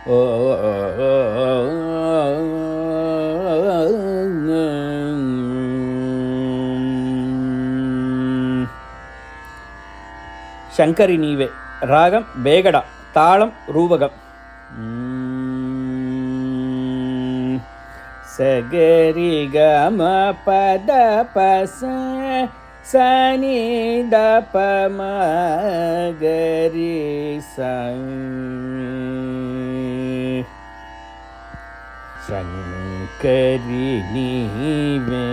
ಓ ಶಂಕರಿ ನೀವೆ. ರಾಗಂ ಬೇಗಡ, ತಾಳಂ ರೂಪகம். ಸಗರಿ ಗಮ ಪದ ಪಸ ಸನಿ ದ ಪ ಮ ಗರಿ ಸ. ಶಂಕರಿ ನೀವೆ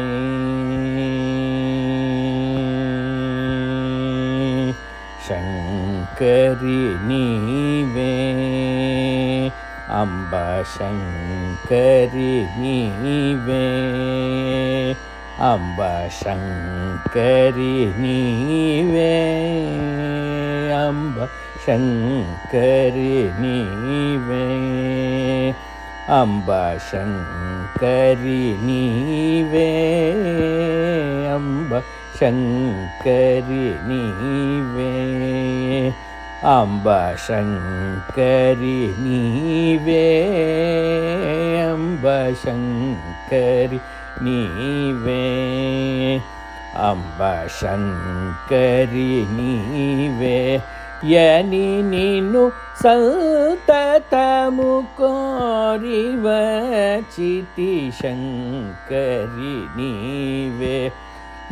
ಶಂಕರಿ ನೀವೆ ಅಂಬ ಶಂಕರಿ ನೀವೆ ಅಂಬ ಶಂಕರಿ ನೀವೆ ಅಂಬ ಶಂಕರಿ ನೀವೆ ಅಂಬ ಶಂಕರಿ ನೀವೆ ಅಂಬ ಶಂಕರಿ ನೀವೆ ಅಂಬ ಶಂಕರಿ ನೀವೆ ಅಂಬ ಶಂಕರಿ ನೀವೆ ಅಂಬ ಶಂಕರಿ ನೀವೆ ಯನಿ ನೀನು ಸಂತತಮು ಕೋರಿವ ಚಿತಿ ಶಂಕರಿ ನೀವೆ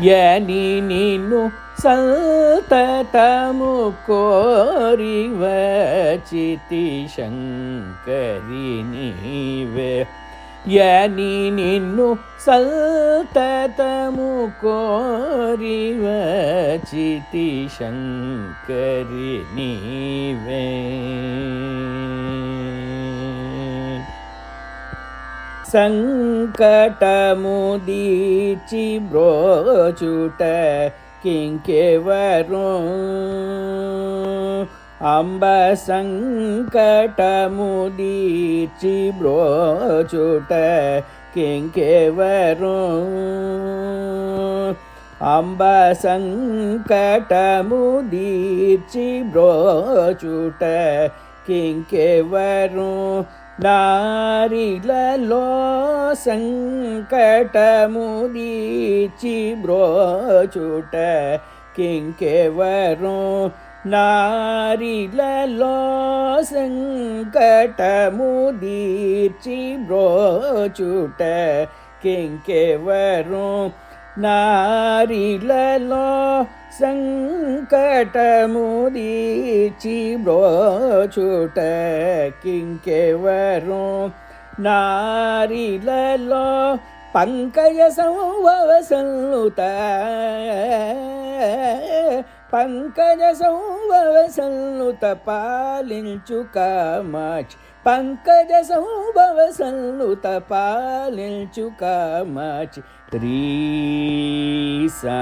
ಯನಿ ನೀನು ಸಂತತಮು ಕೋರಿವ ಚಿತಿ ಶಂಕರಿ ನೀವೆ ಯನಿ ನೀನು ಸಂತತಮು ಕೋರಿವ ಚಿತಿ ಶಂಕರಿ ನೀವೆ ಸಂಕಟಮುದೀಚಿ ಬ್ರೋಚುಟ ಕಿಂಕೆವರು ಅಂಬ ಸಂಕಟಮುದೀಚಿ ಬ್ರೋಚುಟ ಕಿಂಕೆವರು ಅಂಬ ಸಂಕಟಮುದೀಚಿ ಬ್ರೋಚುಟ ಕಿಂಕೆವರು ನಾರಿలలో సంకటముదీచి బ్రోచుట కింకెవరు నారిలలో సంకటముదీచి బ్రోచుట కింకెవరు నారిలలో సంకటముదీచి బ్రోచుట కింకెవరు నారిలలో పంకజ సంభవ సన్నుత పంకజ సంభవ సన్నుత పాలించు కామాక్షి పంకజ సంభవ సన్నుత పాలించు కామాక్షి త్రీసా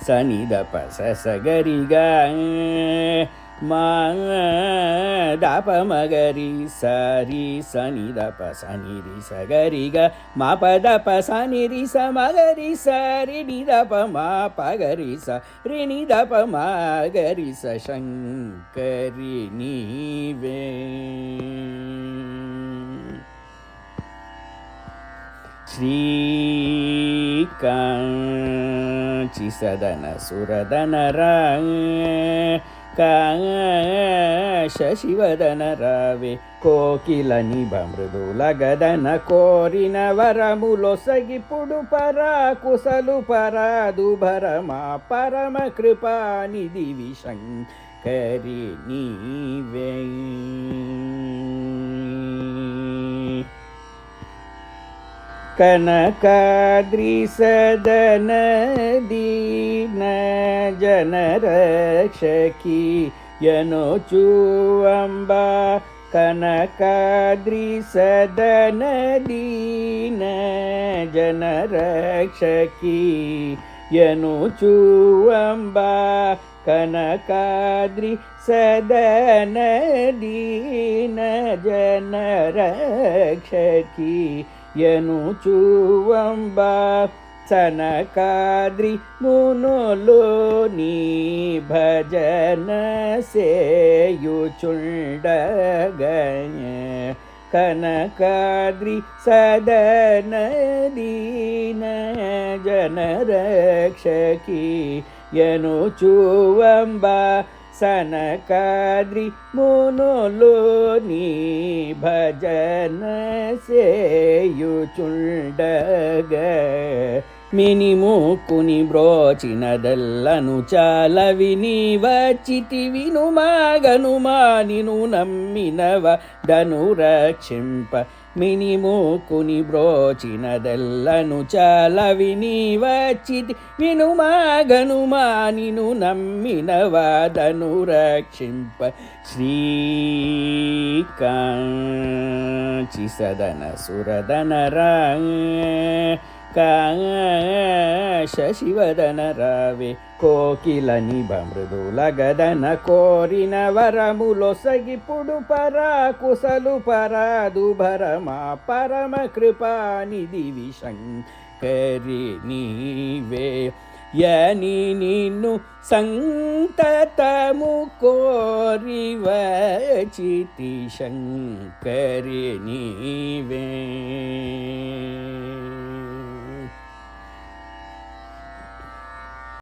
సని ద ప స స గరి గ మా ద ప మ గరి స రి సని ద ప స ని రి స గరి గ మా ప ద ప స ని రి స మ గరి స రి ని ద ప మా ప గరి స రి ని ద ప మా గరి స శంకరి నీవే ಶ್ರೀಕಾಂಚಿ ಸದನ ಸುರದನ ಶಶಿವದನ ರಾವೆ ಕೋಕಿಲ ನಿಭ ಮೃದುಲ ಗದನ ಕೋರಿನ ವರಮುಲೊಸಗಿ ಪುಡು ಪರ ಕುಸಲು ಪರಾದು ಭರಮ ಪರಮ ಕೃಪಾ ನಿಧಿ ಶಂಕರಿ ನೀವೇ ಕನಕಾದ್ರಿ ಸದನ ದೀನ ಜನರಕ್ಷಕಿ ಯನೋಚುವಂಬ ಕನಕಾದ್ರಿ ಸದನ ದೀನ ಜನರಕ್ಷಕಿ ಯನೋಚುವಂಬ ಕನಕಾದ್ರಿ ಸದನ ದೀನ ಜನರಕ್ಷಕಿ ಯನುಚುವಂಬ సనకాద్రి మునులు నీ భజన సేయుచుండగ కనకాద్రి సదన దీన జనరక్షకి యనుచువంబ సనకాద్రి మునులు నీ భజన సేయుచుండగ మినిముకుని బ్రోచినదెల్లను చాల విని వచ్చితి వినుమాగనుమా నిను నమ్మినవ దను రక్షింప మినిముకుని బ్రోచినదెల్లను చాల విని వచ్చితి వినుమాగనుమా నిను నమ్మినవ దను రక్షింప శ్రీకాంచి సదన సురదన శశివదన రావే కోకిల నిభ మృదుల గదన కోరిన వరములొసగిపుడు పరాకుశలు పరాదు భరమా పరమ కృపానిధి విశంకరి నీవే యని నిన్ను సంతతము కోరి వచితి శంకరి నీవే.